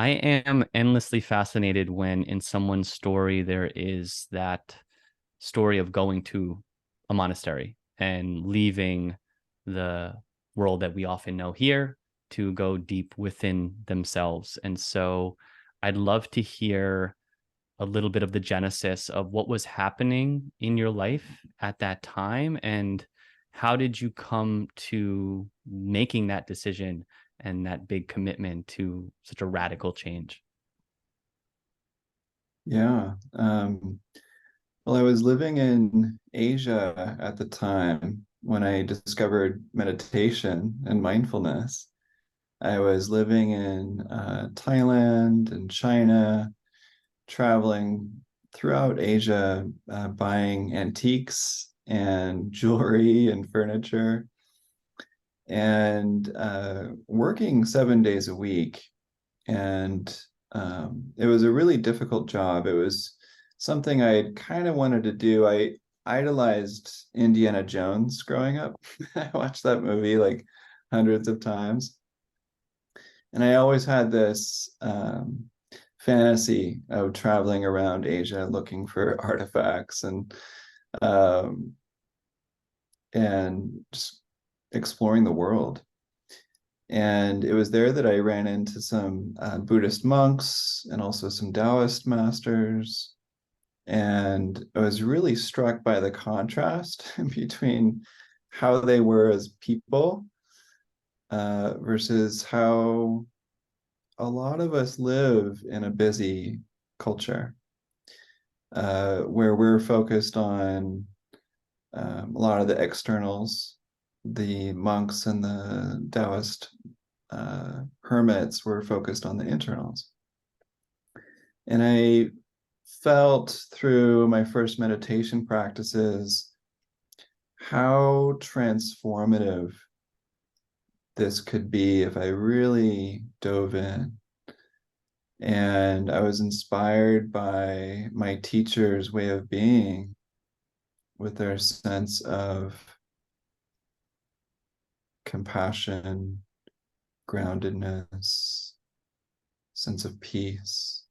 I am endlessly fascinated when in someone's story there is that story of going to a monastery and leaving the world that we often know here to go deep within themselves. And so I'd love to hear a little bit of the genesis of what was happening in your life at that time, and how did you come to making that decision and that big commitment to such a radical change? Yeah. Well, I was living in Asia at the time when I discovered meditation and mindfulness. I was living in Thailand and China, traveling throughout Asia, buying antiques and jewelry and furniture, and working 7 days a week. And it was a really difficult job. It was something I kind of wanted to do. I idolized Indiana Jones growing up. I watched that movie like hundreds of times. And I always had this fantasy of traveling around Asia looking for artifacts um, and just exploring the world. And it was there that I ran into some Buddhist monks and also some Taoist masters. And I was really struck by the contrast between how they were as people versus how a lot of us live in a busy culture where we're focused on a lot of the externals. The monks and the Taoist hermits were focused on the internals. And I felt through my first meditation practices how transformative this could be if I really dove in. And I was inspired by my teacher's way of being with their sense of compassion, groundedness, sense of peace.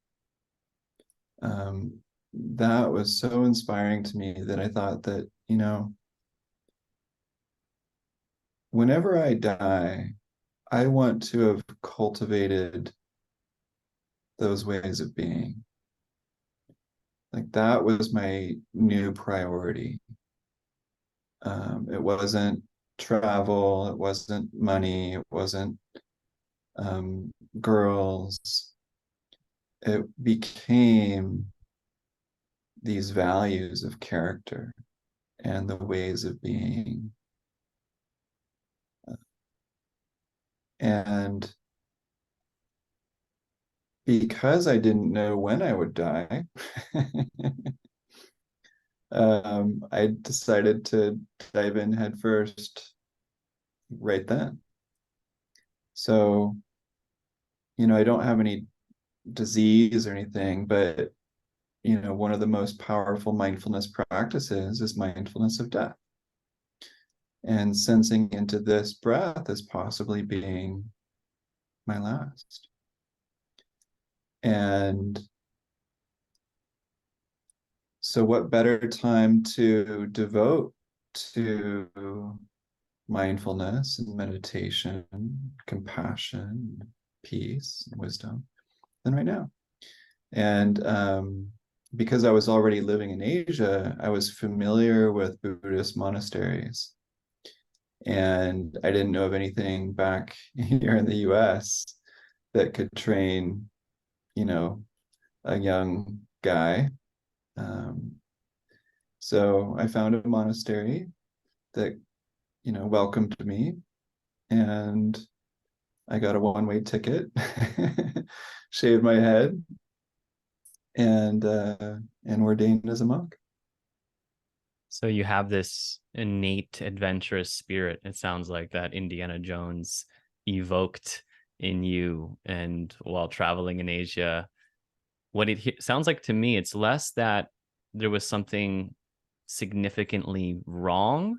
That was so inspiring to me that I thought that, whenever I die, I want to have cultivated those ways of being. Like that was my new priority. It wasn't travel, it wasn't money, it wasn't girls. It became these values of character and the ways of being. And because I didn't know when I would die, I decided to dive in headfirst right then. So, I don't have any disease or anything, but, one of the most powerful mindfulness practices is mindfulness of death. And sensing into this breath as possibly being my last. And so, what better time to devote to mindfulness and meditation, compassion, peace, and wisdom than right now? And because I was already living in Asia, I was familiar with Buddhist monasteries. And I didn't know of anything back here in the US that could train, a young guy. Um, so I found a monastery that, welcomed me, and I got a one-way ticket, shaved my head, and ordained as a monk. So you have this innate adventurous spirit, it sounds like, that Indiana Jones evoked in you and while traveling in Asia. What it sounds like to me, it's less that there was something significantly wrong.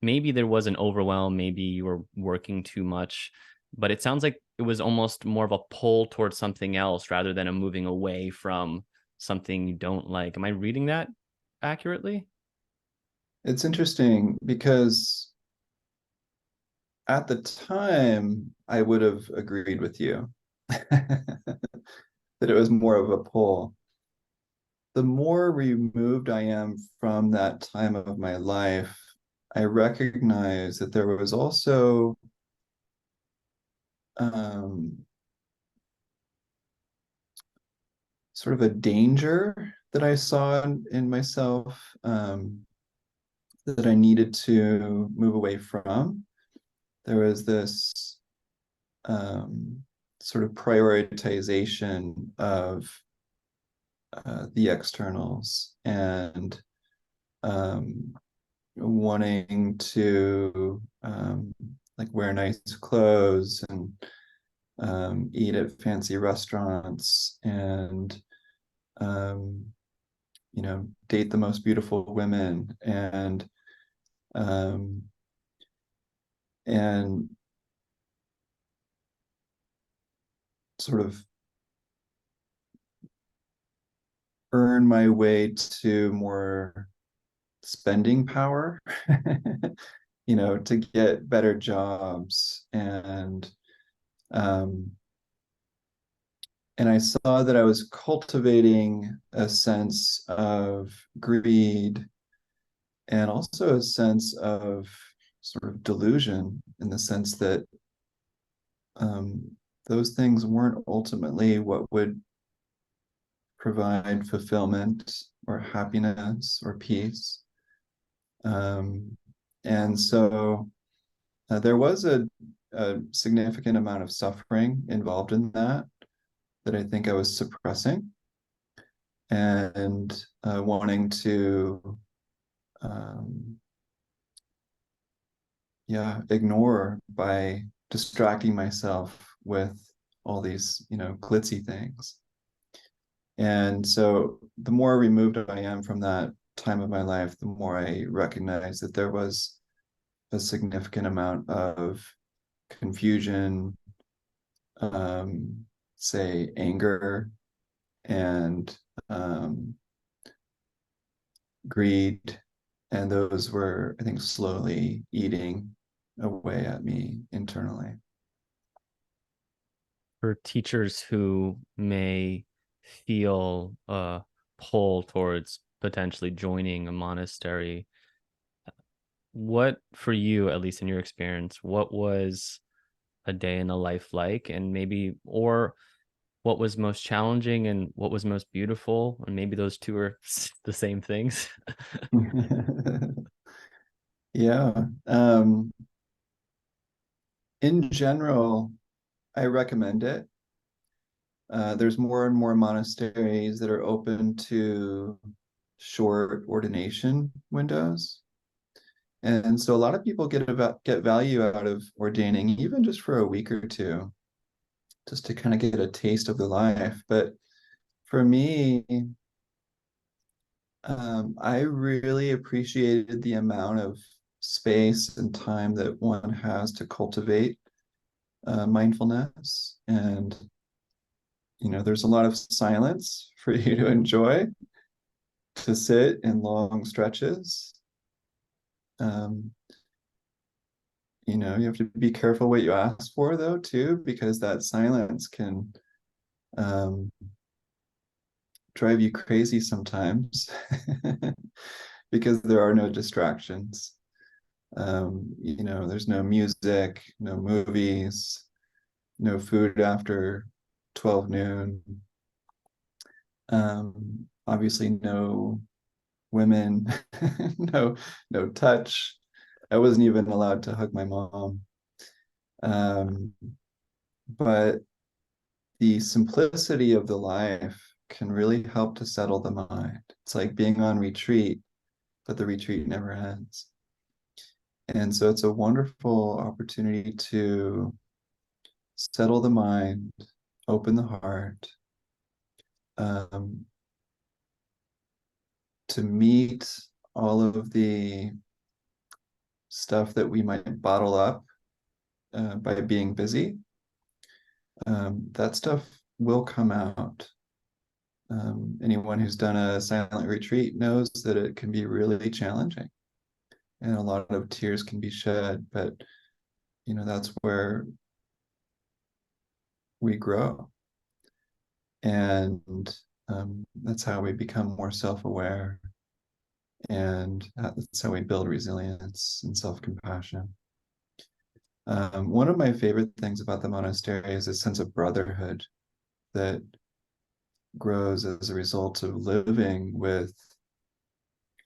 Maybe there was an overwhelm, maybe you were working too much, but it sounds like it was almost more of a pull towards something else rather than a moving away from something you don't like. Am I reading that accurately? It's interesting because at the time I would have agreed with you that it was more of a pull. The more removed I am from that time of my life, I recognize that there was also um, sort of a danger that I saw in myself, that I needed to move away from. There was this sort of prioritization of the externals and um, wanting to like wear nice clothes and eat at fancy restaurants and um, date the most beautiful women um, and sort of earn my way to more spending power, to get better jobs. Um, and I saw that I was cultivating a sense of greed and also a sense of sort of delusion in the sense that um, those things weren't ultimately what would provide fulfillment or happiness or peace. Um, and so there was a significant amount of suffering involved in that I think I was suppressing and wanting to, um, ignore by distracting myself with all these, glitzy things. And so the more removed I am from that time of my life, the more I recognize that there was a significant amount of confusion, say anger and greed. And those were, I think, slowly eating away at me internally. For teachers who may feel a pull towards potentially joining a monastery, what for you, at least in your experience, what was a day in a life like? And maybe, or what was most challenging and what was most beautiful? And maybe those two are the same things. Yeah. In general, I recommend it. There's more and more monasteries that are open to short ordination windows. And so a lot of people get value out of ordaining even just for a week or two, just to kind of get a taste of the life. But for me, I really appreciated the amount of space and time that one has to cultivate mindfulness. And, there's a lot of silence for you to enjoy, to sit in long stretches. Um, you have to be careful what you ask for, though, too, because that silence can um, drive you crazy sometimes because there are no distractions. There's no music, no movies, no food after 12 noon. Obviously, no women, no touch. I wasn't even allowed to hug my mom. Um, but the simplicity of the life can really help to settle the mind. It's like being on retreat, but the retreat never ends. And so it's a wonderful opportunity to settle the mind, open the heart, um, to meet all of the stuff that we might bottle up by being busy, that stuff will come out. Anyone who's done a silent retreat knows that it can be really challenging, and a lot of tears can be shed, but that's where we grow, and that's how we become more self-aware, and that's how we build resilience and self-compassion. One of my favorite things about the monastery is a sense of brotherhood that grows as a result of living with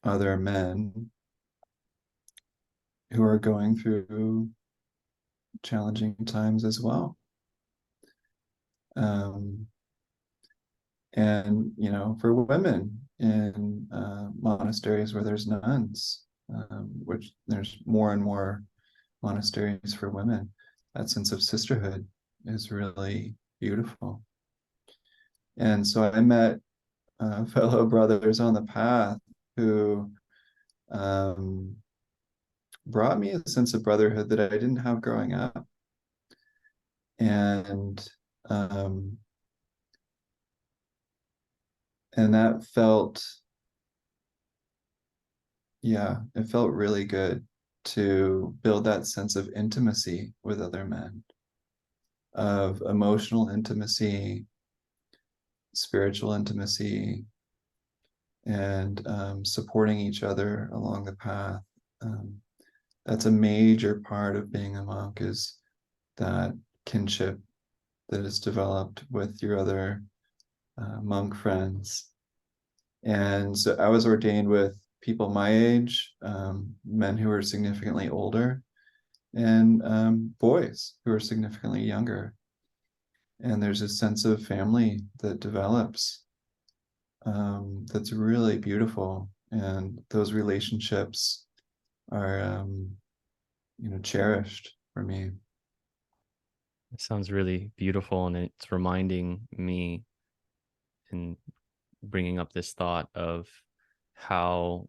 other men who are going through challenging times as well. And for women in monasteries where there's nuns, which there's more and more monasteries for women, that sense of sisterhood is really beautiful. And so I met fellow brothers on the path who brought me a sense of brotherhood that I didn't have growing up. And that felt, it felt really good to build that sense of intimacy with other men, of emotional intimacy, spiritual intimacy, and supporting each other along the path. That's a major part of being a monk, is that kinship that is developed with your other monk friends. And so I was ordained with people my age, men who were significantly older, and boys who are significantly younger. And there's a sense of family that develops that's really beautiful. And those relationships are, cherished for me. It sounds really beautiful, and it's reminding me and bringing up this thought of how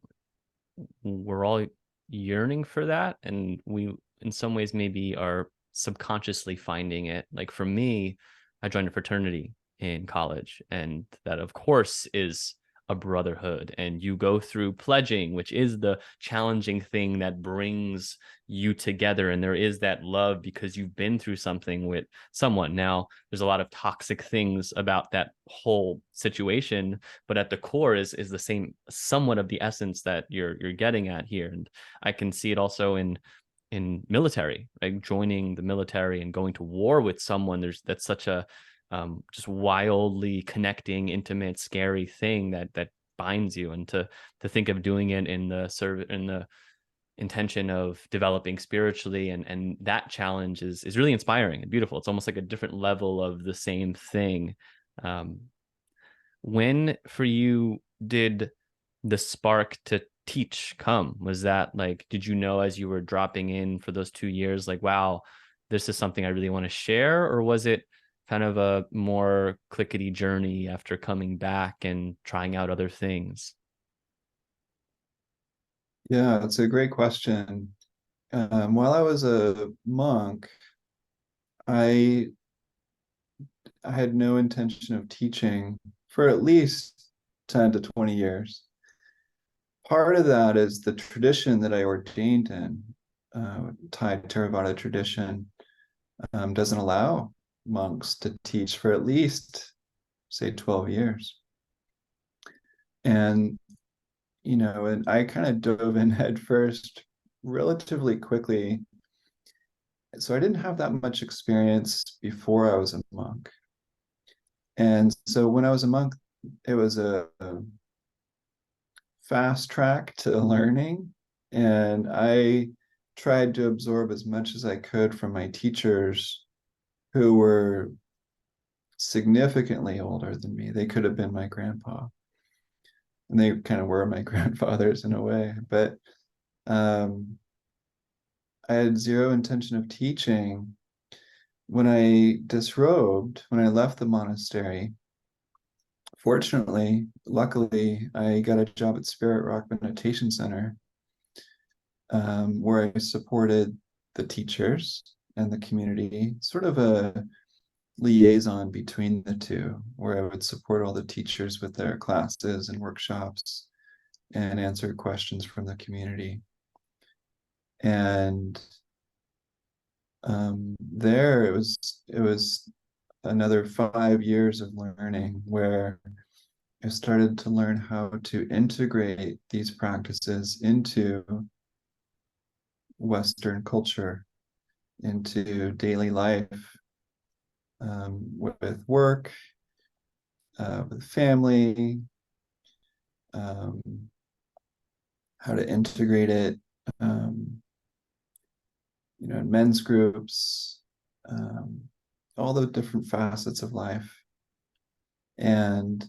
we're all yearning for that, and we in some ways maybe are subconsciously finding it. Like for me, I joined a fraternity in college, and that of course is a brotherhood, and you go through pledging, which is the challenging thing that brings you together, and there is that love because you've been through something with someone. Now there's a lot of toxic things about that whole situation, but at the core is the same, somewhat of the essence that you're getting at here. And I can see it also in military, like joining the military and going to war with someone. That's such a just wildly connecting, intimate, scary thing that binds you. And to think of doing it in the intention of developing spiritually, and that challenge is really inspiring and beautiful. It's almost like a different level of the same thing. When for you did the spark to teach come? Was that like, did you know as you were dropping in for those 2 years, like, wow, this is something I really want to share? Or was it kind of a more clickety journey after coming back and trying out other things? Yeah, it's a great question. While I was a monk, I had no intention of teaching for at least 10 to 20 years. Part of that is the tradition that I ordained in, Thai Theravada tradition, doesn't allow monks to teach for at least, say, 12 years. And, and I kind of dove in head first relatively quickly. So I didn't have that much experience before I was a monk. And so when I was a monk, it was a fast track to learning. And I tried to absorb as much as I could from my teachers who were significantly older than me. They could have been my grandpa. And they kind of were my grandfathers in a way. But I had zero intention of teaching. When I disrobed, when I left the monastery, luckily, I got a job at Spirit Rock Meditation Center, where I supported the teachers and the community, sort of a liaison between the two, where I would support all the teachers with their classes and workshops and answer questions from the community. And there it was another 5 years of learning where I started to learn how to integrate these practices into Western culture, into daily life, with work, with family, um, how to integrate it, in men's groups, um, all the different facets of life. And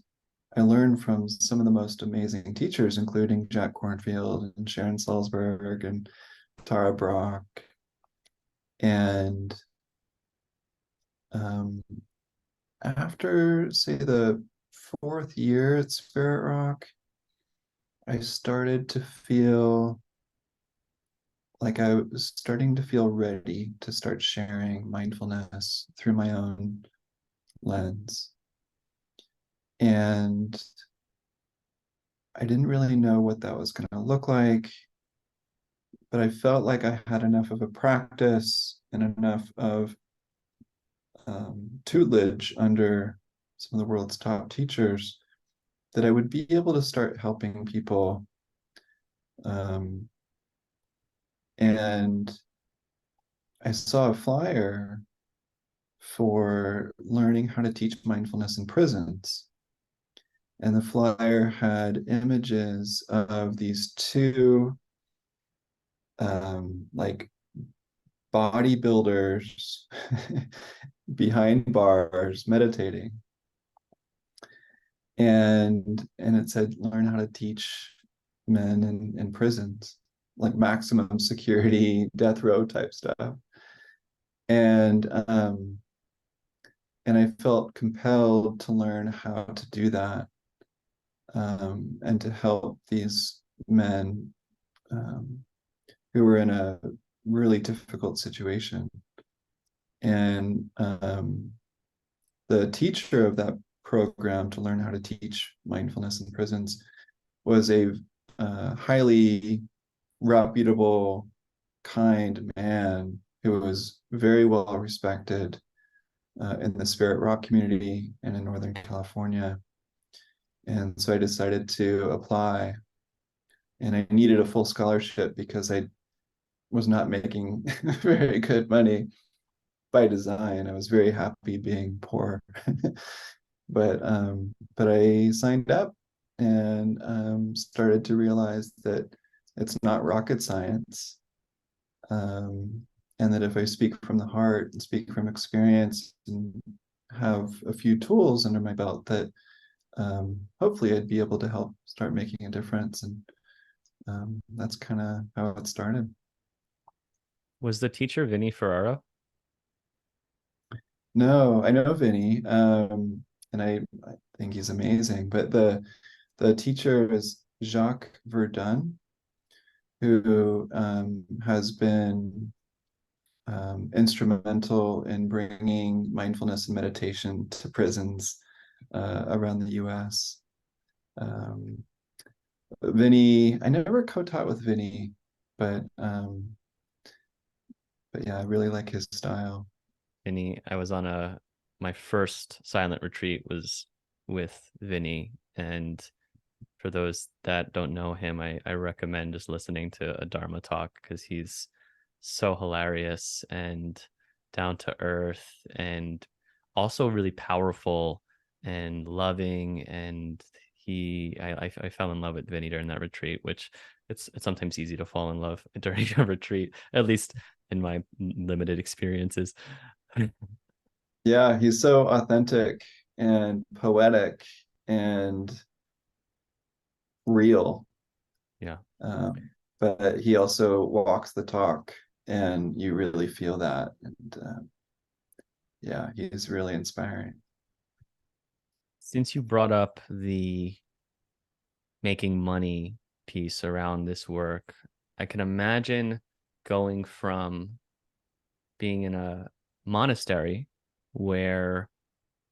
I learned from some of the most amazing teachers, including Jack Kornfield and Sharon Salzberg and Tara Brock. And after, say, the 4th year at Spirit Rock, I started to feel like I was starting to feel ready to start sharing mindfulness through my own lens. And I didn't really know what that was going to look like, but I felt like I had enough of a practice and enough of tutelage under some of the world's top teachers that I would be able to start helping people. And I saw a flyer for learning how to teach mindfulness in prisons. And the flyer had images of these two like bodybuilders behind bars meditating. And it said, learn how to teach men in prisons, like maximum security, death row type stuff. And I felt compelled to learn how to do that, and to help these men who were in a really difficult situation. And the teacher of that program to learn how to teach mindfulness in prisons was a highly reputable, kind man who was very well respected in the Spirit Rock community and in Northern California. And so I decided to apply, and I needed a full scholarship because I was not making very good money by design. I was very happy being poor. but I signed up and started to realize that it's not rocket science, and that if I speak from the heart and speak from experience and have a few tools under my belt, that hopefully I'd be able to help start making a difference. And that's kind of how it started. Was the teacher Vinny Ferraro? No, I know Vinny, and I think he's amazing. But the teacher is Jacques Verdun, who has been instrumental in bringing mindfulness and meditation to prisons around the U.S. Vinny, I never co-taught with Vinny, but yeah, I really like his style. Vinny, I was on my first silent retreat was with Vinny, and for those that don't know him, I recommend just listening to a Dharma talk because he's so hilarious and down to earth and also really powerful and loving. And I fell in love with Vinny during that retreat, which it's sometimes easy to fall in love during a retreat, at least in my limited experiences. Yeah, he's so authentic and poetic and real. Yeah. But he also walks the talk, and you really feel that. And yeah, he's really inspiring. Since you brought up the making money piece around this work, I can imagine going from being in a monastery where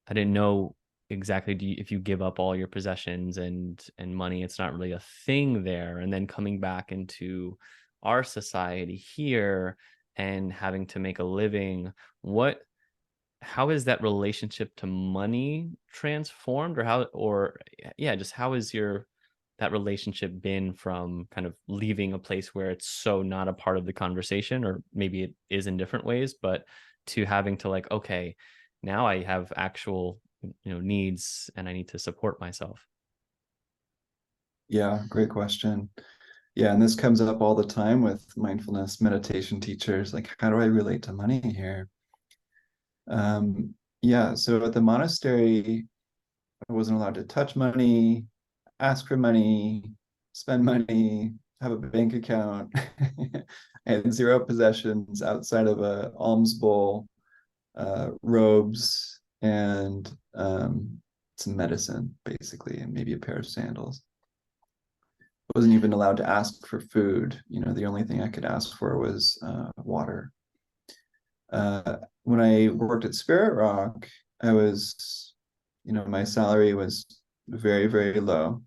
I didn't know exactly if you give up all your possessions and money, it's not really a thing there. And then coming back into our society here and having to make a living, what how is that relationship to money transformed, or how, or yeah, just how is your that relationship been from kind of leaving a place where it's so not a part of the conversation, or maybe it is in different ways, but to having to like, okay, now I have actual, needs and I need to support myself. Yeah, great question. Yeah, and this comes up all the time with mindfulness meditation teachers. Like, how do I relate to money here? Yeah, so at the monastery, I wasn't allowed to touch money, ask for money, spend money, have a bank account. I had zero possessions outside of a alms bowl, robes, and some medicine, basically, and maybe a pair of sandals. I wasn't even allowed to ask for food. The only thing I could ask for was water. When I worked at Spirit Rock, I was, my salary was very, very low.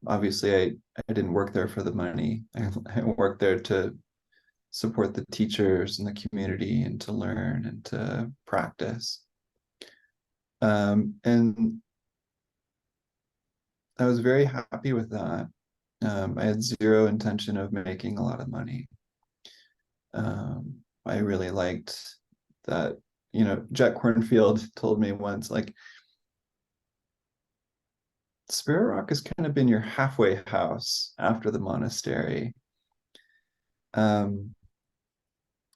Obviously, I didn't work there for the money. I worked there to support the teachers and the community and to learn and to practice. And I was very happy with that. I had zero intention of making a lot of money. I really liked that. Jack Kornfield told me once, like, Spirit Rock has kind of been your halfway house after the monastery. Um,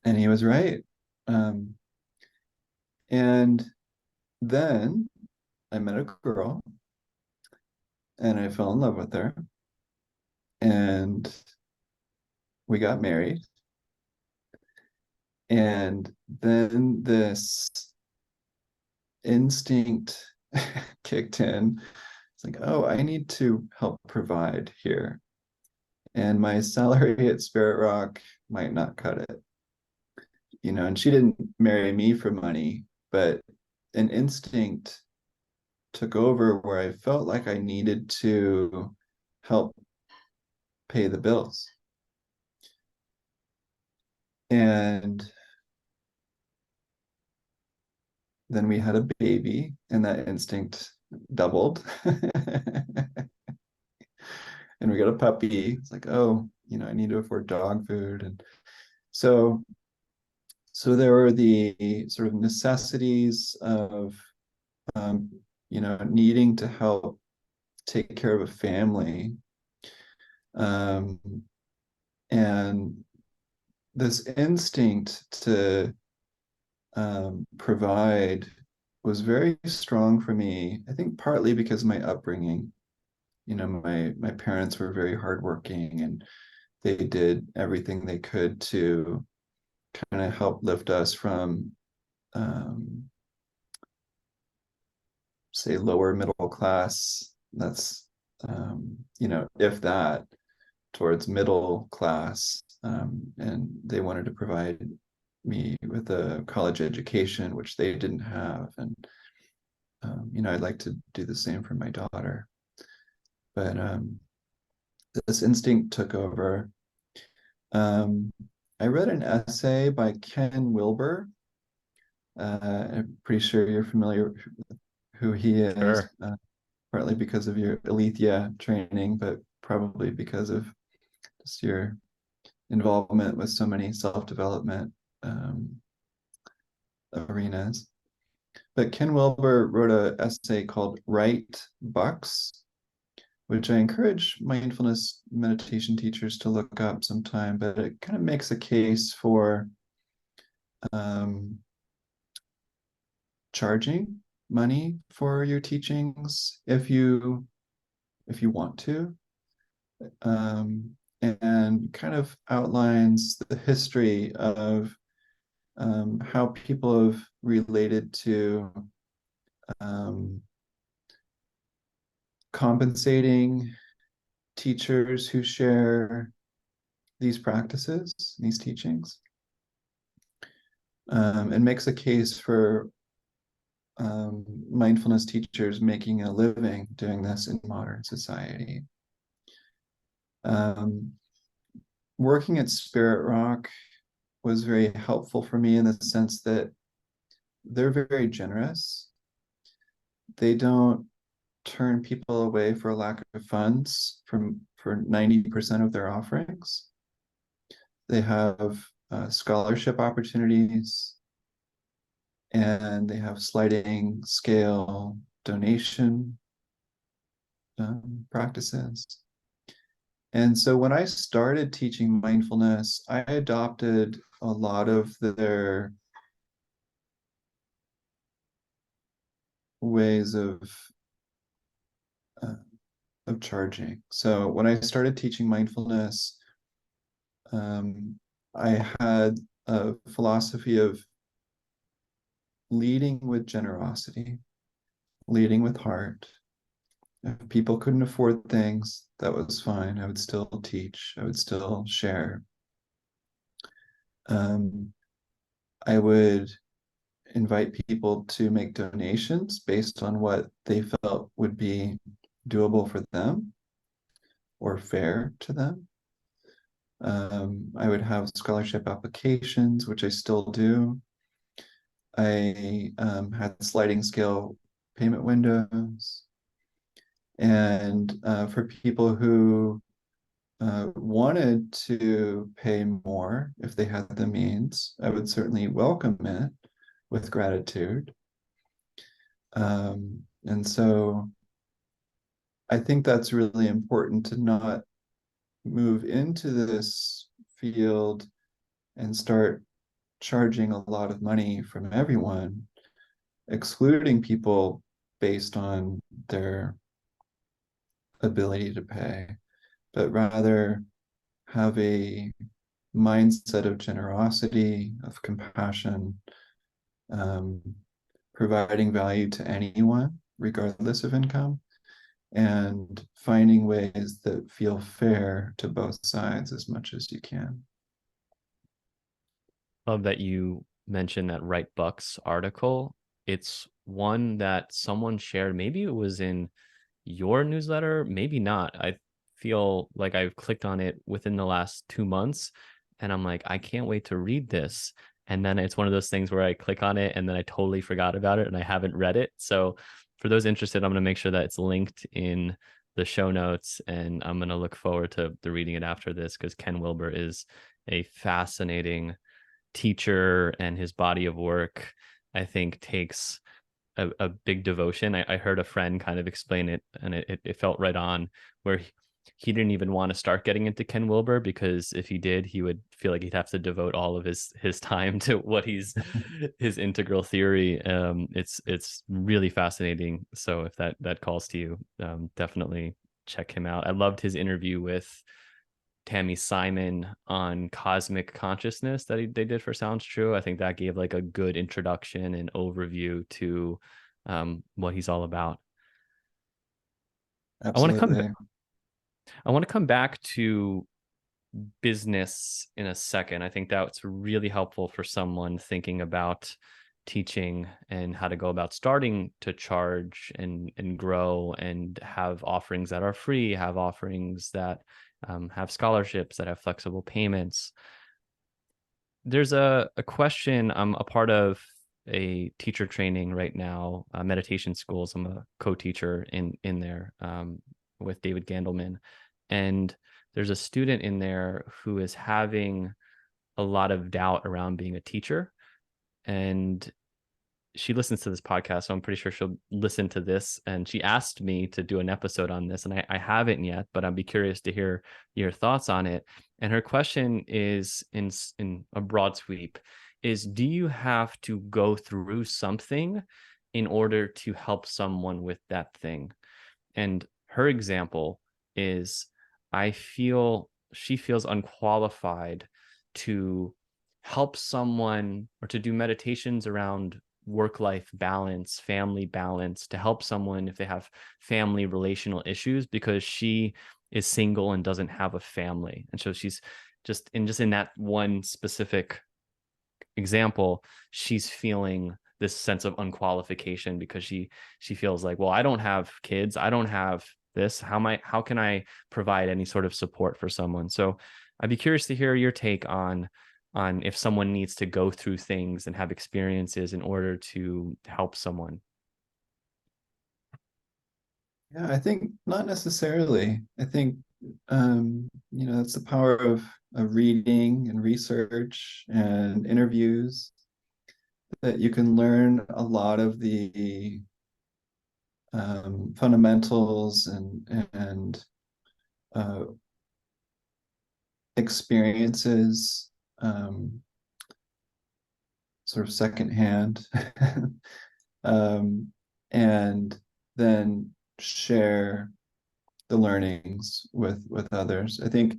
and he was right. Um, and then I met a girl and I fell in love with her and we got married. And then this instinct kicked in. It's like, oh, I need to help provide here. And my salary at Spirit Rock might not cut it. And she didn't marry me for money, but an instinct took over where I felt like I needed to help pay the bills. And then we had a baby, and that instinct doubled. And we got a puppy. It's like, oh, I need to afford dog food. And so there were the sort of necessities of needing to help take care of a family. Um, and this instinct to provide was very strong for me. I think partly because of my upbringing. My parents were very hardworking and they did everything they could to kind of help lift us from say lower middle class. That's if that, towards middle class. And they wanted to provide me with a college education, which they didn't have. And I'd like to do the same for my daughter. But this instinct took over. I read an essay by Ken Wilber. I'm pretty sure you're familiar with who he is, Sure. partly because of your Alethea training, but probably because of just your involvement with so many self-development arenas. But Ken Wilber wrote an essay called Right Bucks, which I encourage mindfulness meditation teachers to look up sometime, but it kind of makes a case for charging money for your teachings if you want to, and kind of outlines the history of how people have related to compensating teachers who share these practices, these teachings. and makes a case for mindfulness teachers making a living doing this in modern society. Working at Spirit Rock was very helpful for me in the sense that they're very generous. They don't turn people away for lack of funds for 90% of their offerings. They have scholarship opportunities, and they have sliding scale donation practices. And so when I started teaching mindfulness, I adopted a lot of their ways of charging. So when I started teaching mindfulness, I had a philosophy of leading with generosity, leading with heart. If people couldn't afford things, that was fine. I would still teach, I would still share. I would invite people to make donations based on what they felt would be doable for them or fair to them. I would have scholarship applications, which I still do. I had sliding scale payment windows. And for people who wanted to pay more if they had the means, I would certainly welcome it with gratitude. And so I think that's really important to not move into this field and start charging a lot of money from everyone, excluding people based on their ability to pay, but rather have a mindset of generosity, of compassion, providing value to anyone, regardless of income, and finding ways that feel fair to both sides as much as you can. Love that you mentioned that Write Bucks article. It's one that someone shared. Maybe it was in your newsletter, maybe not. I feel like I've clicked on it within the last 2 months, and I'm like, I can't wait to read this. And then it's one of those things where I click on it and then I totally forgot about it and I haven't read it. So for those interested, I'm going to make sure that it's linked in the show notes, and I'm going to look forward to reading it after this, because Ken Wilber is a fascinating teacher, and his body of work, I think, takes a big devotion. I heard a friend kind of explain it, and it felt right on, where he didn't even want to start getting into Ken Wilber, because if he did, he would feel like he'd have to devote all of his time to what he's his integral theory. It's really fascinating. So if that calls to you, definitely check him out. I loved his interview with Tammy Simon on cosmic consciousness that they did for Sounds True. I think that gave like a good introduction and overview to what he's all about. I want to come Absolutely. I want to come back to business in a second. I think that's really helpful for someone thinking about teaching and how to go about starting to charge and grow and have offerings that are free, have offerings that have scholarships, that have flexible payments. There's a question. I'm a part of a teacher training right now, meditation schools. I'm a co-teacher in there with David Gandelman. And there's a student in there who is having a lot of doubt around being a teacher. And she listens to this podcast, so I'm pretty sure she'll listen to this. And she asked me to do an episode on this, and I haven't yet, but I'd be curious to hear your thoughts on it. And her question is, in a broad sweep, is, do you have to go through something in order to help someone with that thing? And her example is, she feels unqualified to help someone or to do meditations around work-life balance, family balance, to help someone if they have family relational issues, because she is single and doesn't have a family. And so she's just in that one specific example, she's feeling this sense of unqualification because she feels like, well, I don't have kids, I don't have this, how can I provide any sort of support for someone? So I'd be curious to hear your take on if someone needs to go through things and have experiences in order to help someone. Yeah, I think not necessarily. I think that's the power of reading and research and interviews, that you can learn a lot of the fundamentals and uh, experiences, sort of secondhand, um, and then share the learnings with others. I think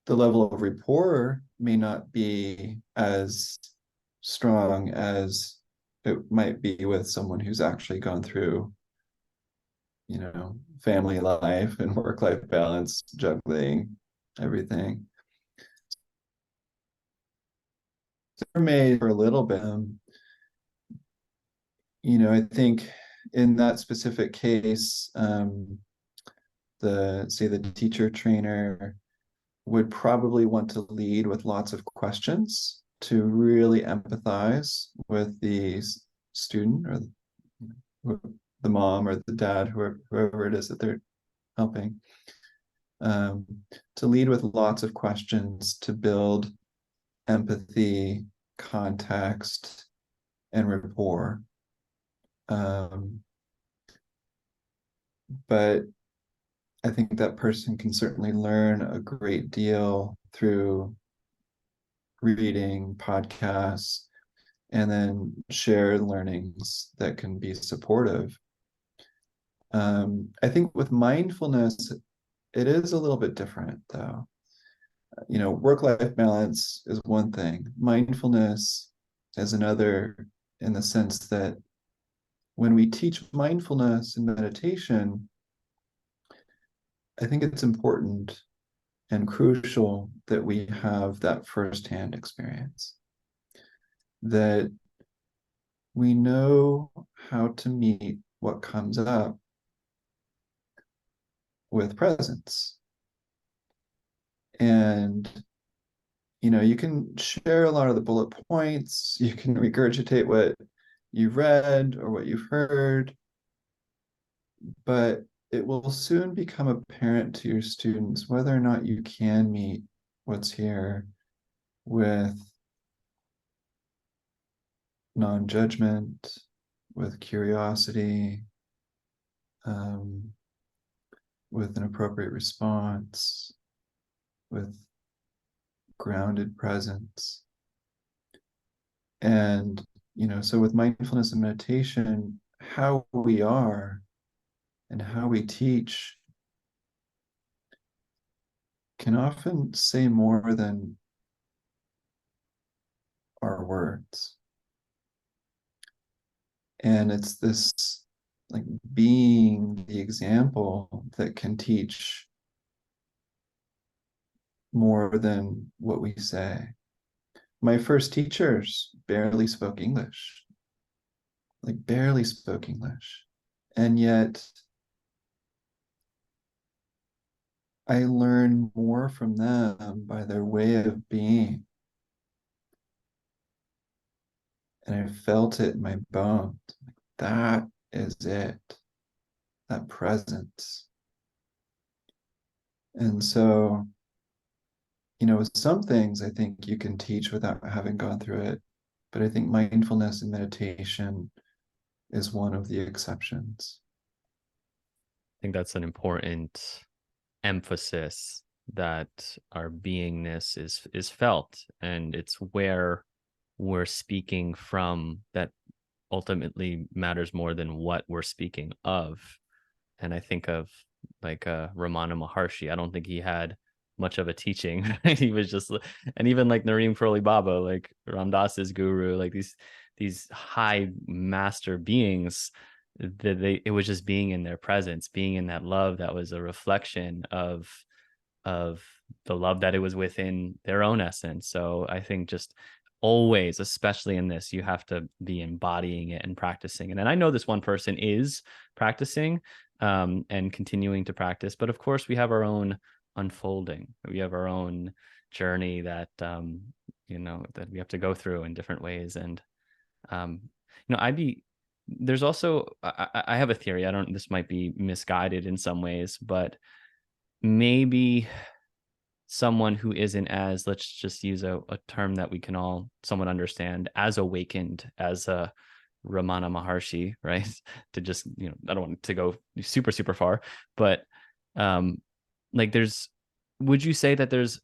the level of rapport may not be as strong as it might be with someone who's actually gone through, family life and work-life balance, juggling everything. For me, for a little bit, I think in that specific case, the teacher trainer would probably want to lead with lots of questions to really empathize with the student, or the mom or the dad, whoever it is that they're helping, um, to lead with lots of questions to build empathy, context, and rapport. But I think that person can certainly learn a great deal through reading, podcasts, and then share learnings that can be supportive. I think with mindfulness, it is a little bit different, though. Work-life balance is one thing. Mindfulness is another, in the sense that when we teach mindfulness and meditation, I think it's important and crucial that we have that firsthand experience, that we know how to meet what comes up with presence. And you can share a lot of the bullet points, you can regurgitate what you've read or what you've heard, but it will soon become apparent to your students whether or not you can meet what's here with non-judgment, with curiosity, with an appropriate response, with grounded presence. And, so with mindfulness and meditation, how we are and how we teach can often say more than our words. And it's this, like, being the example that can teach more than what we say. My first teachers barely spoke English, like barely spoke English. And yet I learned more from them by their way of being. And I felt it in my bones. That is it, that presence. And so, with some things I think you can teach without having gone through it. But I think mindfulness and meditation is one of the exceptions. I think that's an important emphasis, that our beingness is felt, and it's where we're speaking from that ultimately matters more than what we're speaking of. And I think of like Ramana Maharshi. I don't think he had much of a teaching. He was just, and even like Nareem Karoli Baba, like Ram Dass's guru, like these high master beings, that it was just being in their presence, being in that love that was a reflection of the love that it was within their own essence. So I think just always, especially in this, you have to be embodying it and practicing it. And I know this one person is practicing and continuing to practice, but of course we have our own unfolding. We have our own journey that that we have to go through in different ways. And I'd be there's also I have a theory. I don't this might be misguided in some ways, but maybe someone who isn't as, let's just use a term that we can all somewhat understand, as awakened as a Ramana Maharshi, right? To just, I don't want to go super, super far, but like would you say that there's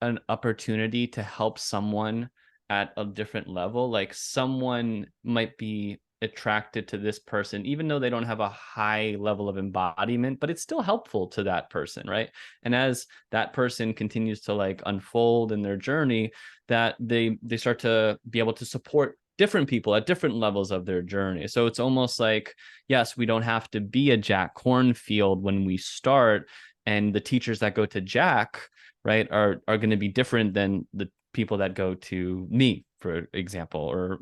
an opportunity to help someone at a different level? Like someone might be attracted to this person even though they don't have a high level of embodiment, but it's still helpful to that person, right? And as that person continues to like unfold in their journey, that they start to be able to support different people at different levels of their journey. So it's almost like, yes, we don't have to be a Jack Kornfield when we start, and the teachers that go to Jack, right, are going to be different than the people that go to me, for example, or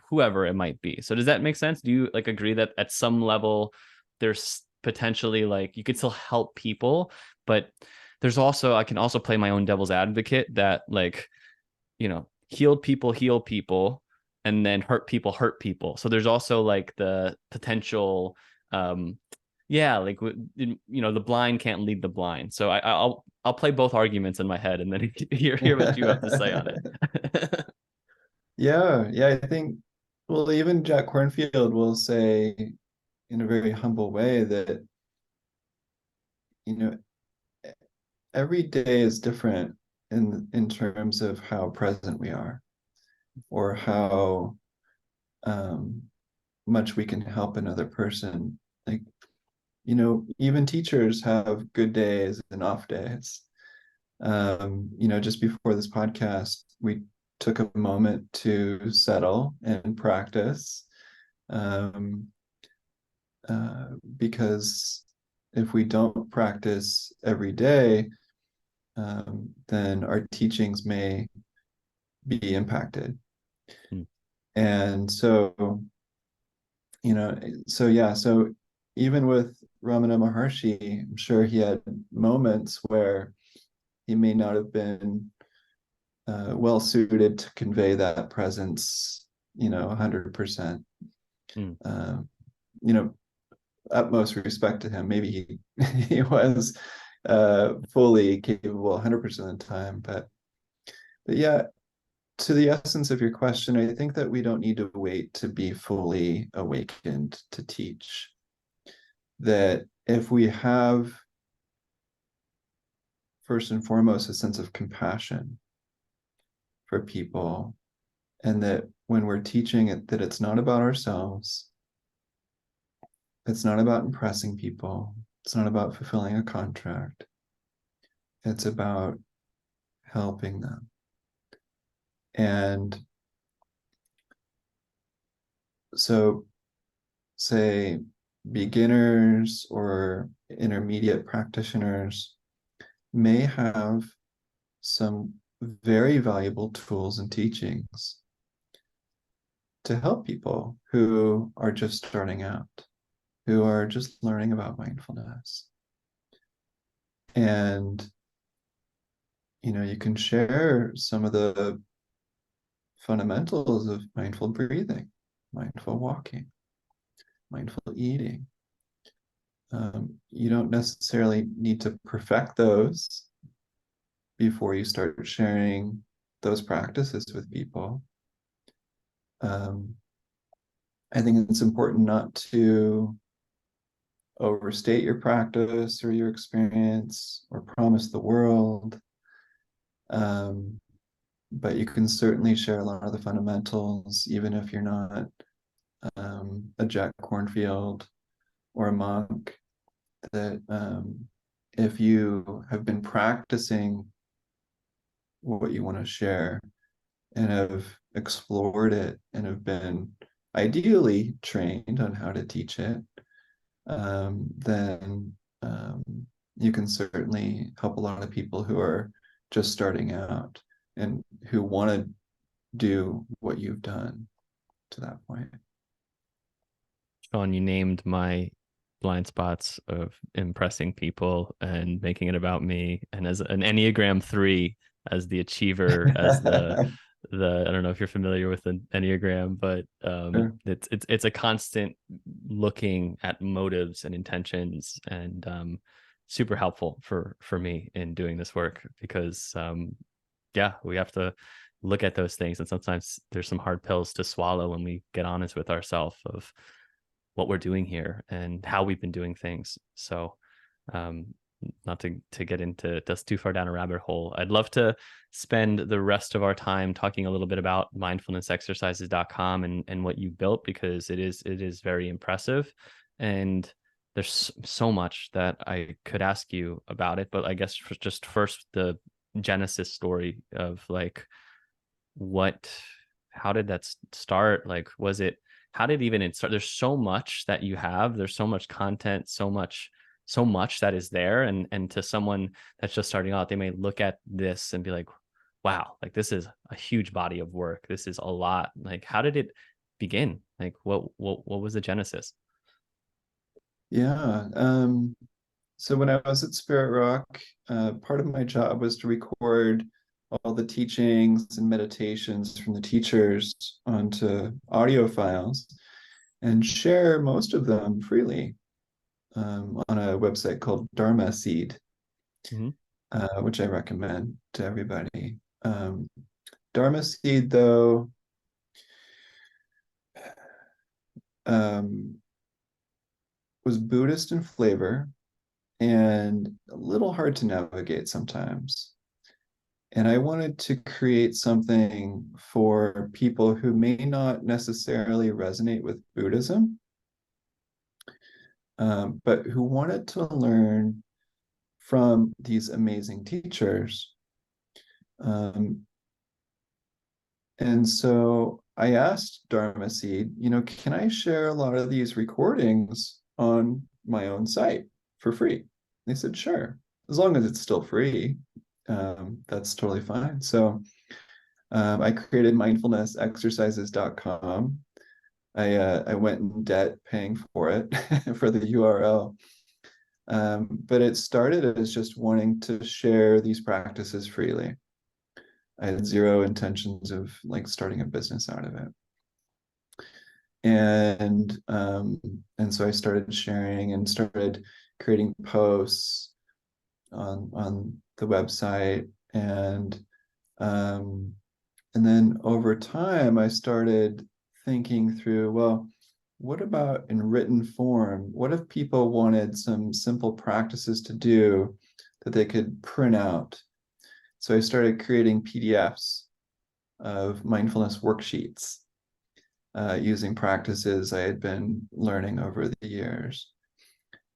whoever it might be. So does that make sense? Do you like agree that at some level there's potentially like you could still help people, but there's also, I can also play my own devil's advocate that like, healed people heal people, and then hurt people. So there's also like the potential, yeah, like the blind can't lead the blind. So I'll play both arguments in my head and then hear what you have to say on it. Yeah, I think, well, even Jack Kornfield will say in a very humble way that, you know, every day is different in terms of how present we are, or how much we can help another person. Like, even teachers have good days and off days. Just before this podcast, we took a moment to settle and practice, um, because if we don't practice every day, then our teachings may be impacted. Hmm. And so, so even with Ramana Maharshi, I'm sure he had moments where he may not have been well suited to convey that presence, 100%. Hmm. Uh, you know, Utmost respect to him. Maybe he was fully capable 100% of the time, but yeah, to the essence of your question, I think that we don't need to wait to be fully awakened to teach. That if we have, first and foremost, a sense of compassion for people, and that when we're teaching it, that it's not about ourselves, it's not about impressing people, it's not about fulfilling a contract, it's about helping them. And so, say, beginners or intermediate practitioners may have some very valuable tools and teachings to help people who are just starting out, who are just learning about mindfulness. And, you can share some of the fundamentals of mindful breathing, mindful walking, mindful eating. You don't necessarily need to perfect those before you start sharing those practices with people. I think it's important not to overstate your practice or your experience or promise the world. But you can certainly share a lot of the fundamentals, even if you're not a Jack Kornfield or a monk, that if you have been practicing what you want to share and have explored it and have been ideally trained on how to teach it, then you can certainly help a lot of people who are just starting out and who want to do what you've done to that point. Sean, you named my blind spots of impressing people and making it about me. And as an Enneagram 3, as the achiever, as the I don't know if you're familiar with the Enneagram, but Sure. it's a constant looking at motives and intentions, and super helpful for me in doing this work, because yeah, we have to look at those things, and sometimes there's some hard pills to swallow when we get honest with ourselves of what we're doing here and how we've been doing things. So um not to get into just too far down a rabbit hole, I'd love to spend the rest of our time talking a little bit about mindfulnessexercises.com and what you built, because it is very impressive, and there's so much that I could ask you about it. But I guess for just first, the genesis story of like, what how did that start? Like, was it how did even it start? There's so much that you have, there's so much content, so much that is there, and to someone that's just starting out, they may look at this and be like, wow, like this is a huge body of work, this is a lot. Like, how did it begin? Like, what was the genesis? Yeah. So when I was at Spirit Rock, part of my job was to record all the teachings and meditations from the teachers onto audio files and share most of them freely on a website called Dharma Seed, Mm-hmm. which I recommend to everybody. Dharma Seed, though, um, was Buddhist in flavor and a little hard to navigate sometimes. And I wanted to create something for people who may not necessarily resonate with Buddhism, but who wanted to learn from these amazing teachers. Um, and so I asked Dharma Seed, can I share a lot of these recordings on my own site for free? They said, sure, as long as it's still free, that's totally fine. So I created mindfulnessexercises.com. I went in debt paying for it for the URL. But it started as just wanting to share these practices freely. I had zero intentions of like starting a business out of it. And so I started sharing and started creating posts on the website, um, and then over time I started thinking through, well, what about in written form? What if people wanted some simple practices to do that they could print out? So I started creating PDFs of mindfulness worksheets using practices I had been learning over the years.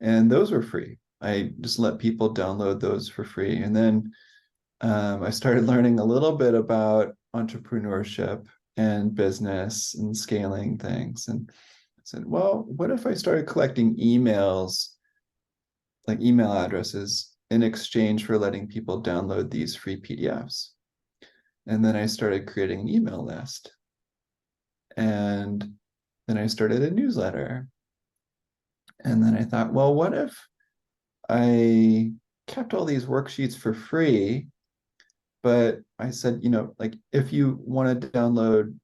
And those were free. I just let people download those for free. And then I started learning a little bit about entrepreneurship and business and scaling things. And I said, well, what if I started collecting emails, like email addresses, in exchange for letting people download these free PDFs? And then I started creating an email list. And then I started a newsletter. And then I thought, well, what if I kept all these worksheets for free? But I said, like if you want to download,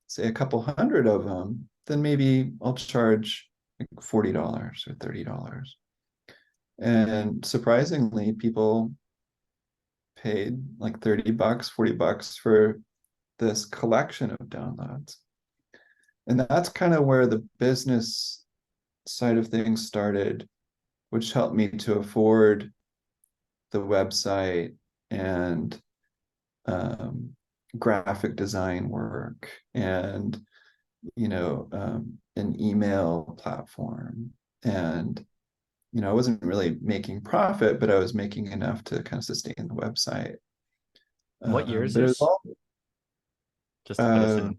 say, a couple hundred of them, then maybe I'll charge like $40 or $30. And surprisingly, people paid like $30, $40 for this collection of downloads. And that's kind of where the business side of things started, which helped me to afford the website and um, graphic design work and an email platform. And I wasn't really making profit, but I was making enough to kind of sustain the website. What year is But it was this, all just to put us uh, in?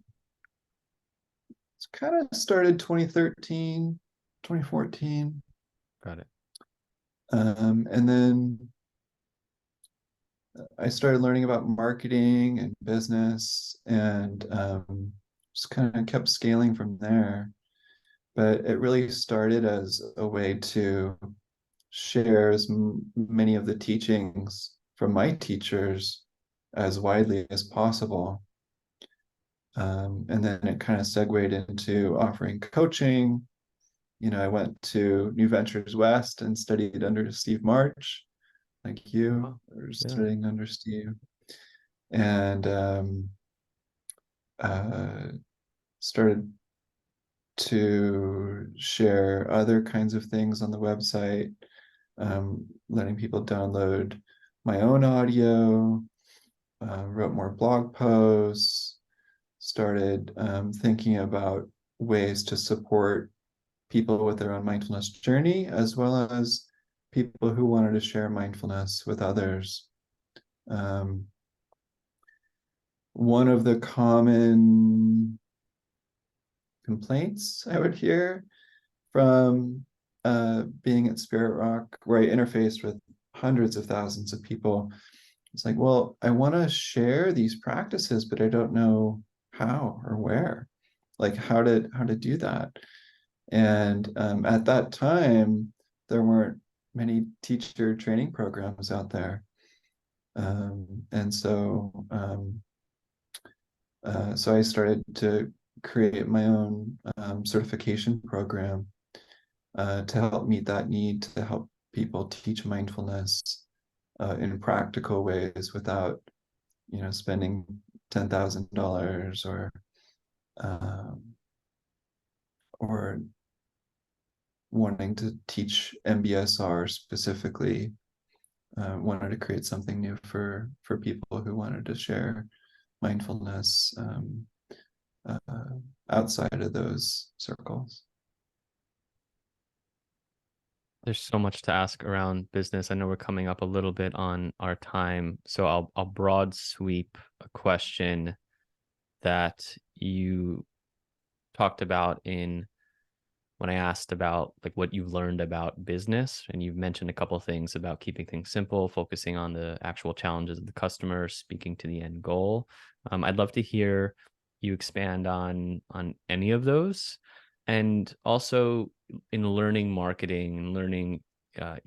it's kind of started 2013, 2014. Got it. And then I started learning about marketing and business, and just kind of kept scaling from there. But it really started as a way to share as many of the teachings from my teachers as widely as possible. And then it kind of segued into offering coaching. I went to New Ventures West and studied under Steve March, like you, Oh, or yeah. studying under Steve, and uh, started to share other kinds of things on the website, letting people download my own audio, wrote more blog posts, started thinking about ways to support people with their own mindfulness journey, as well as people who wanted to share mindfulness with others. Um, One of the common complaints I would hear from being at Spirit Rock, where I interfaced with hundreds of thousands of people, it's like, well, I want to share these practices, but I don't know how or where, like how to do that. And at that time, there weren't many teacher training programs out there. And so I started to create my own certification program to help meet that need, to help people teach mindfulness in practical ways without, spending $10,000 um, or wanting to teach MBSR specifically. Wanted to create something new for people who wanted to share mindfulness uh, outside of those circles. There's so much to ask around business. I know we're coming up a little bit on our time, so I'll broad sweep a question that you talked about in when I asked about like what you've learned about business, and you've mentioned a couple of things about keeping things simple, focusing on the actual challenges of the customer, speaking to the end goal. I'd love to hear you expand on any of those, and also in learning marketing and learning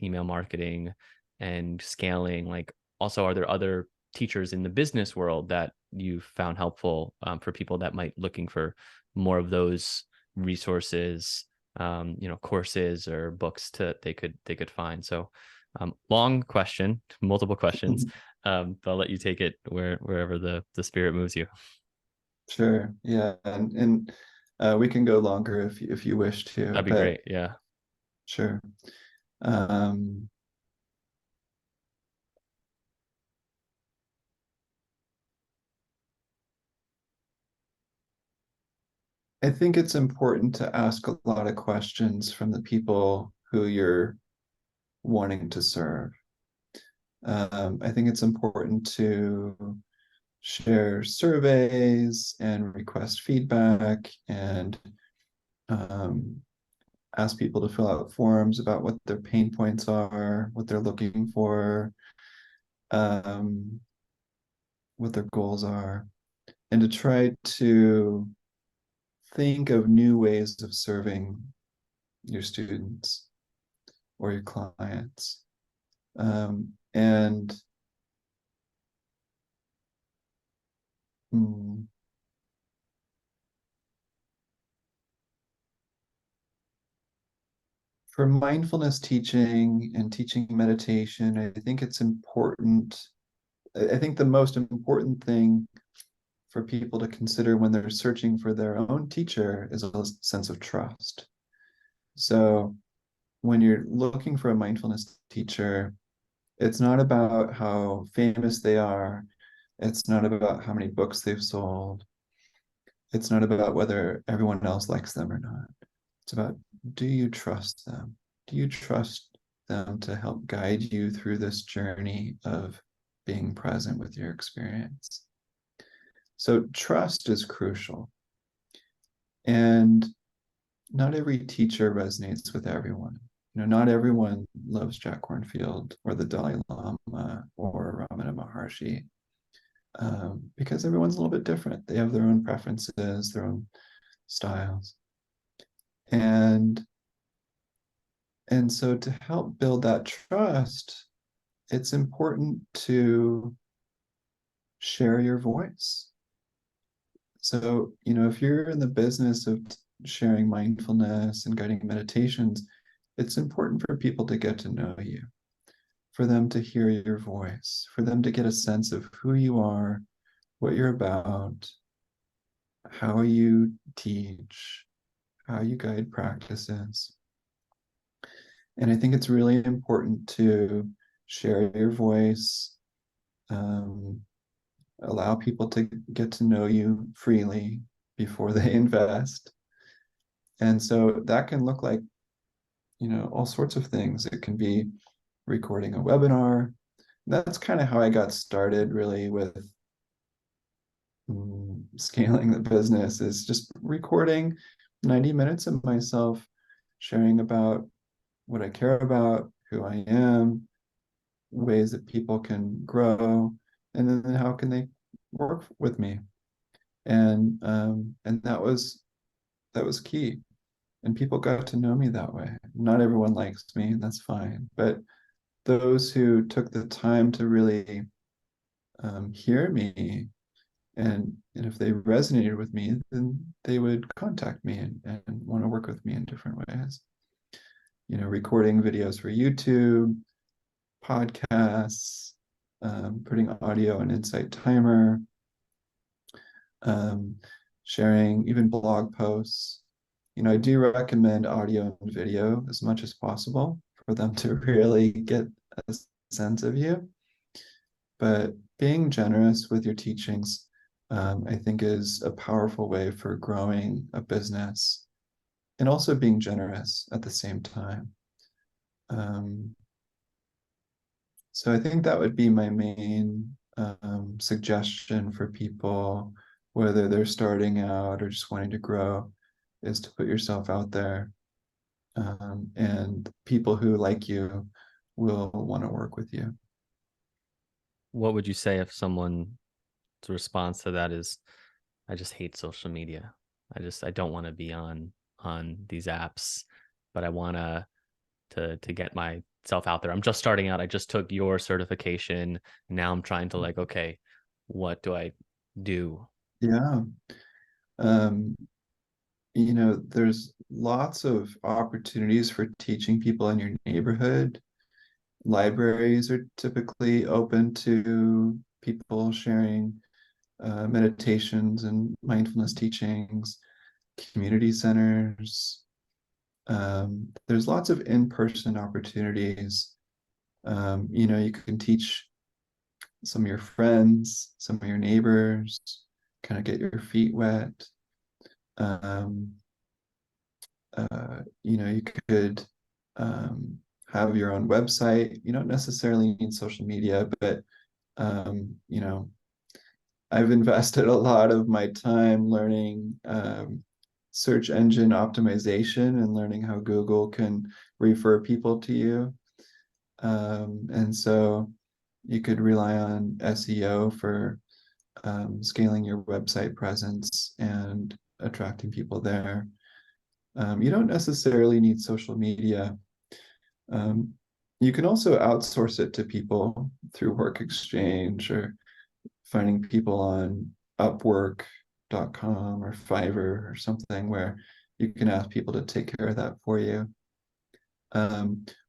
email marketing and scaling. Like, also, are there other teachers in the business world that you've found helpful for people that might looking for more of those resources, courses or books they could find. So long question, multiple questions. But I'll let you take it wherever the spirit moves you. Sure. Yeah. And we can go longer if you wish to, That'd be but great. Yeah. sure. Um, I think it's important to ask a lot of questions from the people who you're wanting to serve. I think it's important to share surveys and request feedback and um, ask people to fill out forms about what their pain points are, what they're looking for, um, what their goals are, and to try to think of new ways of serving your students or your clients. And mm, for mindfulness teaching and teaching meditation, I think it's important. I think the most important thing for people to consider when they're searching for their own teacher is a sense of trust. So when you're looking for a mindfulness teacher, it's not about how famous they are. It's not about how many books they've sold. It's not about whether everyone else likes them or not. It's about, do you trust them? Do you trust them to help guide you through this journey of being present with your experience? So trust is crucial. And not every teacher resonates with everyone. not everyone loves Jack Kornfield or the Dalai Lama or Ramana Maharshi, because everyone's a little bit different. They have their own preferences, their own styles. And so to help build that trust, it's important to share your voice. So, if you're in the business of sharing mindfulness and guiding meditations, it's important for people to get to know you, for them to hear your voice, for them to get a sense of who you are, what you're about, how you teach, how you guide practices. And I think it's really important to share your voice, allow people to get to know you freely before they invest. And so that can look like, all sorts of things. It can be recording a webinar. That's kind of how I got started really with scaling the business, is just recording 90 minutes of myself sharing about what I care about, who I am, ways that people can grow, and then how can they work with me. And that was key. And people got to know me that way. Not everyone likes me, and that's fine. But those who took the time to really hear me, and if they resonated with me, then they would contact me and want to work with me in different ways. Recording videos for YouTube, podcasts, putting audio on Insight Timer, sharing even blog posts. I do recommend audio and video as much as possible for them to really get a sense of you. But being generous with your teachings, I think, is a powerful way for growing a business, and also being generous at the same time. So I think that would be my main suggestion for people, whether they're starting out or just wanting to grow, is to put yourself out there. And people who like you will want to work with you. What would you say if someone's response to that is, I just hate social media. I don't want to be on these apps, but I want to get myself out there. I'm just starting out. I just took your certification. Now I'm trying to okay, what do I do? Yeah. There's lots of opportunities for teaching people in your neighborhood. Libraries are typically open to people sharing meditations and mindfulness teachings. Community centers. There's lots of in-person opportunities. You can teach some of your friends, some of your neighbors, kind of get your feet wet. You could have your own website. You don't necessarily need social media, but I've invested a lot of my time learning search engine optimization and learning how Google can refer people to you. And so you could rely on SEO for scaling your website presence and attracting people there. You don't necessarily need social media. You can also outsource it to people through Work Exchange, or finding people on Upwork.com or Fiverr or something, where you can ask people to take care of that for you.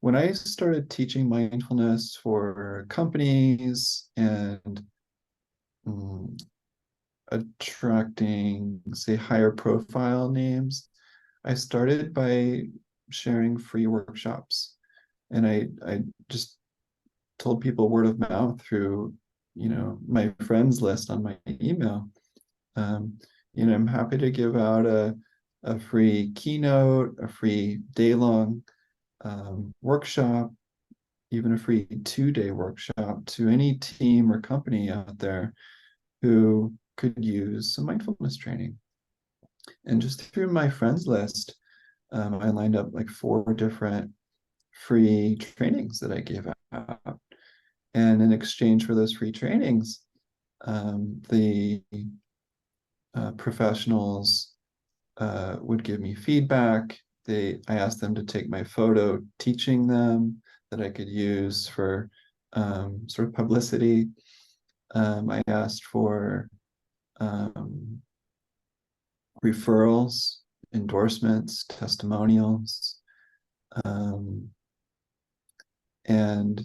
When I started teaching mindfulness for companies and attracting, say, higher profile names, I started by sharing free workshops. And I just told people word of mouth through, my friends list on my email. I'm happy to give out a free keynote, a free day-long workshop, even a free 2-day workshop to any team or company out there who could use some mindfulness training. And just through my friends list, I lined up like 4 different free trainings that I gave out. And in exchange for those free trainings, the professionals would give me feedback. I asked them to take my photo teaching them that I could use for sort of publicity. I asked for referrals, endorsements, testimonials. And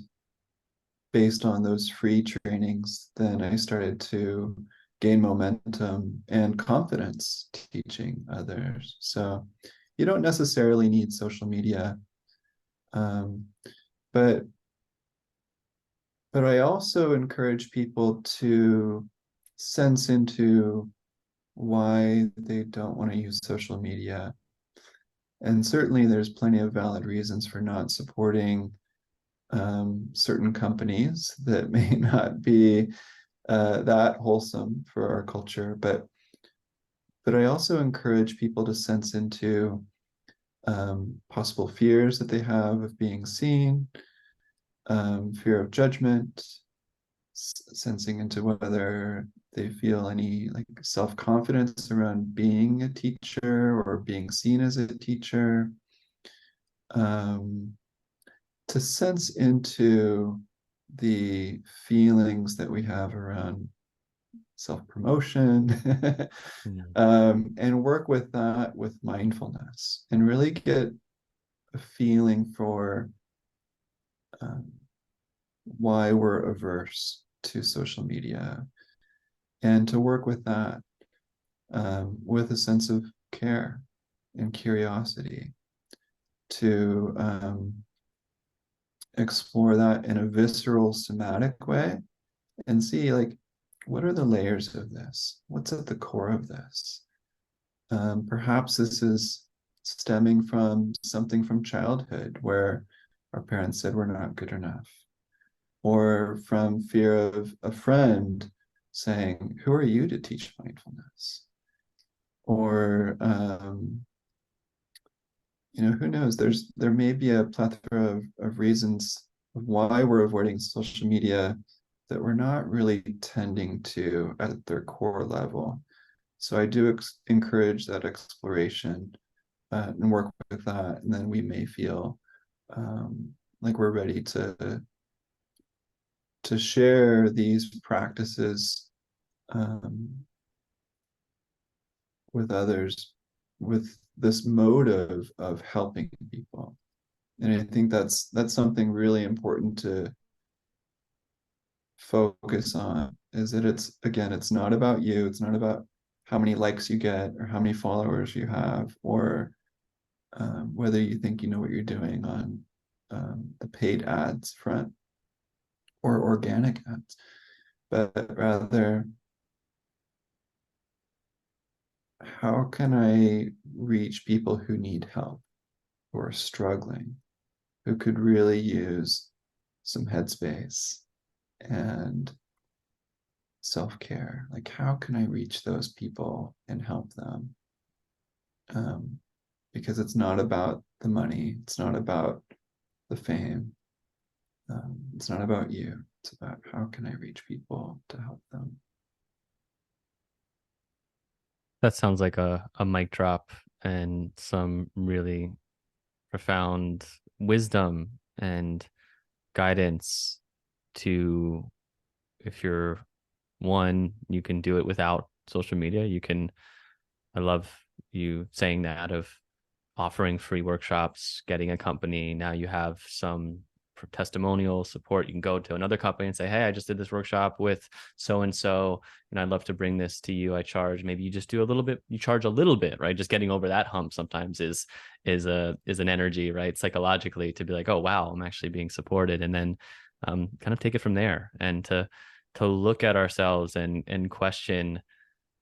based on those free trainings, then I started to gain momentum and confidence teaching others. So you don't necessarily need social media, but I also encourage people to sense into why they don't want to use social media. And certainly there's plenty of valid reasons for not supporting certain companies that may not be that wholesome for our culture. But I also encourage people to sense into possible fears that they have of being seen, fear of judgment, sensing into whether they feel any like self-confidence around being a teacher or being seen as a teacher. To sense into the feelings that we have around self-promotion and work with that with mindfulness and really get a feeling for why we're averse to social media and to work with that with a sense of care and curiosity to explore that in a visceral somatic way and see like what are the layers of this, what's at the core of this. Perhaps this is stemming from something from childhood where our parents said we're not good enough, or from fear of a friend saying, who are you to teach mindfulness? Or who knows? There may be a plethora of reasons of why we're avoiding social media that we're not really tending to at their core level. So I do encourage that exploration and work with that, and then we may feel like we're ready to share these practices with others with this motive of helping people. And I think that's something really important to focus on, is that it's not about you. It's not about how many likes you get or how many followers you have, or whether you think you know what you're doing on the paid ads front or organic ads, but rather, how can I reach people who need help, who are struggling, who could really use some headspace and self-care? Like, how can I reach those people and help them? Because it's not about the money, it's not about the fame, it's not about you. It's about how can I reach people to help them. That sounds like a mic drop and some really profound wisdom and guidance to, if you're one, you can do it without social media. I love you saying that, of offering free workshops, getting a company. Now you have some testimonial support. You can go to another company and say, hey, I just did this workshop with so and so, and I'd love to bring this to you. I charge, maybe you just do a little bit, you charge a little bit, right? Just getting over that hump sometimes is an energy, right? Psychologically, to be like, oh wow, I'm actually being supported. And then kind of take it from there, and to look at ourselves and question,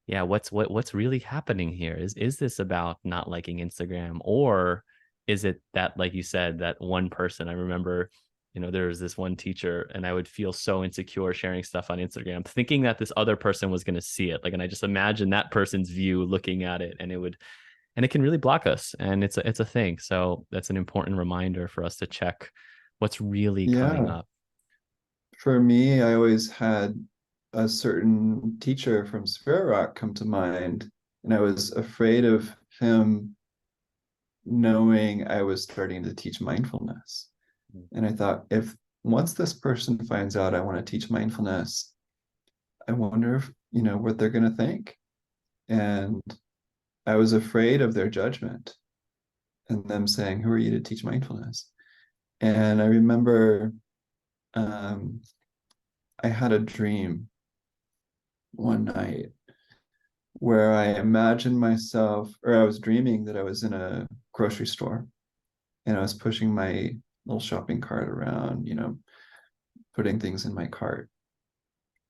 yeah, what's really happening here? Is this about not liking Instagram, or is it that, like you said, that one person? I remember, there was this one teacher, and I would feel so insecure sharing stuff on Instagram, thinking that this other person was going to see it. Like, and I just imagine that person's view looking at it, and and it can really block us, and it's a thing. So that's an important reminder for us to check what's really coming Yeah. up. For me, I always had a certain teacher from Spirit Rock come to mind, and I was afraid of him knowing I was starting to teach mindfulness. And I thought, if once this person finds out I want to teach mindfulness, I wonder if, what they're going to think. And I was afraid of their judgment and them saying, "Who are you to teach mindfulness?" And I remember um, I had a dream one night where I imagined myself, or I was dreaming that I was in a grocery store and I was pushing my little shopping cart around, putting things in my cart.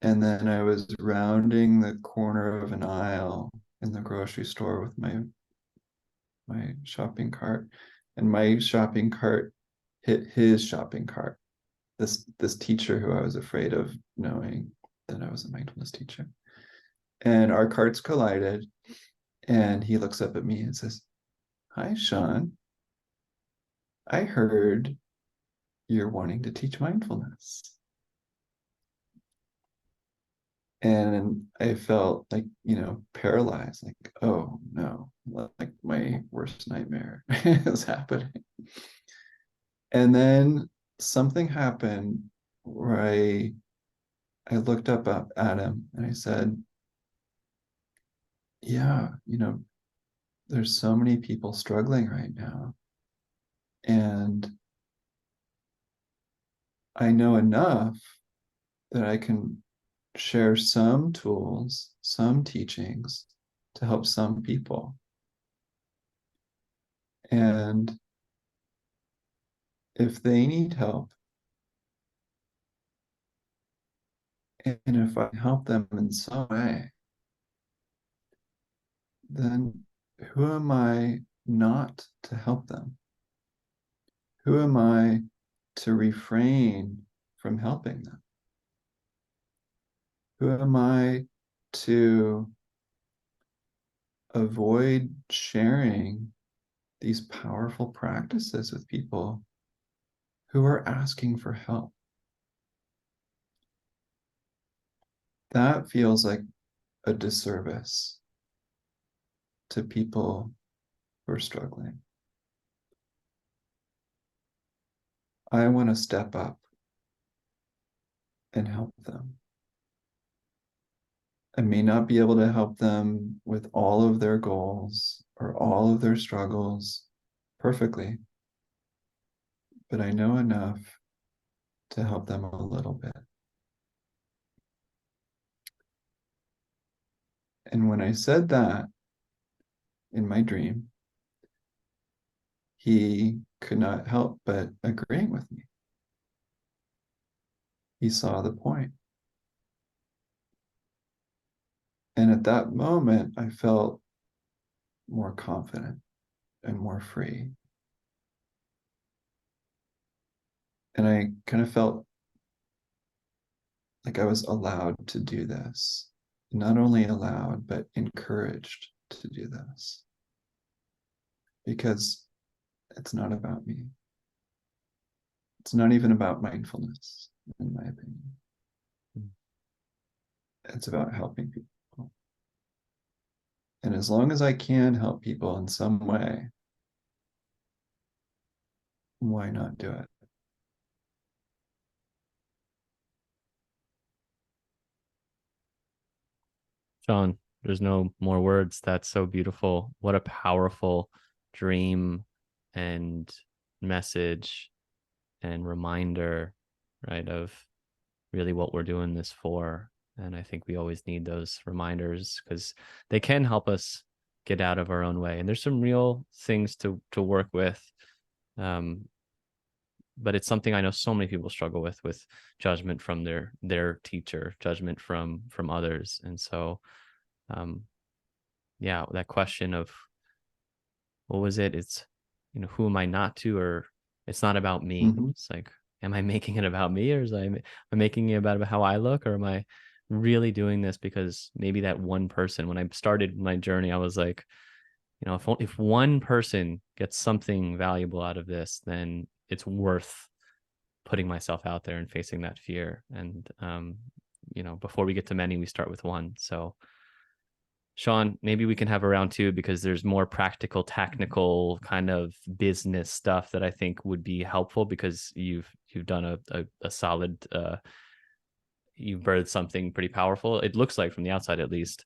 And then I was rounding the corner of an aisle in the grocery store with my shopping cart, and my shopping cart hit his shopping cart. This teacher who I was afraid of knowing that I was a mindfulness teacher. And our carts collided, and he looks up at me and says, "Hi, Sean. I heard you're wanting to teach mindfulness." And I felt like, paralyzed, like, oh no, like my worst nightmare is happening. And then something happened where I looked up at him and I said, yeah, there's so many people struggling right now. And I know enough that I can share some tools, some teachings to help some people. And if they need help, and if I help them in some way, then who am I not to help them? Who am I to refrain from helping them? Who am I to avoid sharing these powerful practices with people who are asking for help? That feels like a disservice to people who are struggling. I want to step up and help them. I may not be able to help them with all of their goals or all of their struggles perfectly, but I know enough to help them a little bit. And when I said that in my dream, he could not help but agreeing with me. He saw the point. And at that moment, I felt more confident and more free. And I kind of felt like I was allowed to do this. Not only allowed, but encouraged to do this. Because it's not about me. It's not even about mindfulness, in my opinion. It's about helping people. And as long as I can help people in some way, why not do it? Sean, there's no more words. That's so beautiful. What a powerful dream and message and reminder, right, of really what we're doing this for. And I think we always need those reminders because they can help us get out of our own way. And there's some real things to work with. Um, but it's something I know so many people struggle with judgment from their teacher, judgment from others. And so yeah, that question of what was it? It's, who am I not to, or it's not about me. Mm-hmm. It's like, am I making it about me, or am I making it about how I look, or am I really doing this because maybe that one person, when I started my journey, I was like, if one person gets something valuable out of this, then it's worth putting myself out there and facing that fear. And before we get to many, we start with one. So Sean, maybe we can have a round two, because there's more practical, technical kind of business stuff that I think would be helpful, because you've done a solid you've birthed something pretty powerful. It looks like, from the outside at least.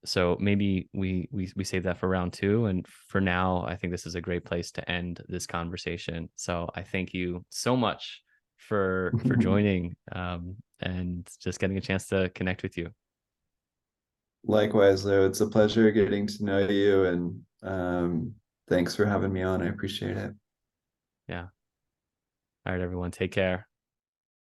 So maybe we save that for round two. And for now, I think this is a great place to end this conversation. So I thank you so much for joining, and just getting a chance to connect with you. Likewise, though, it's a pleasure getting to know you, and thanks for having me on. I appreciate it. Yeah. All right, everyone. Take care.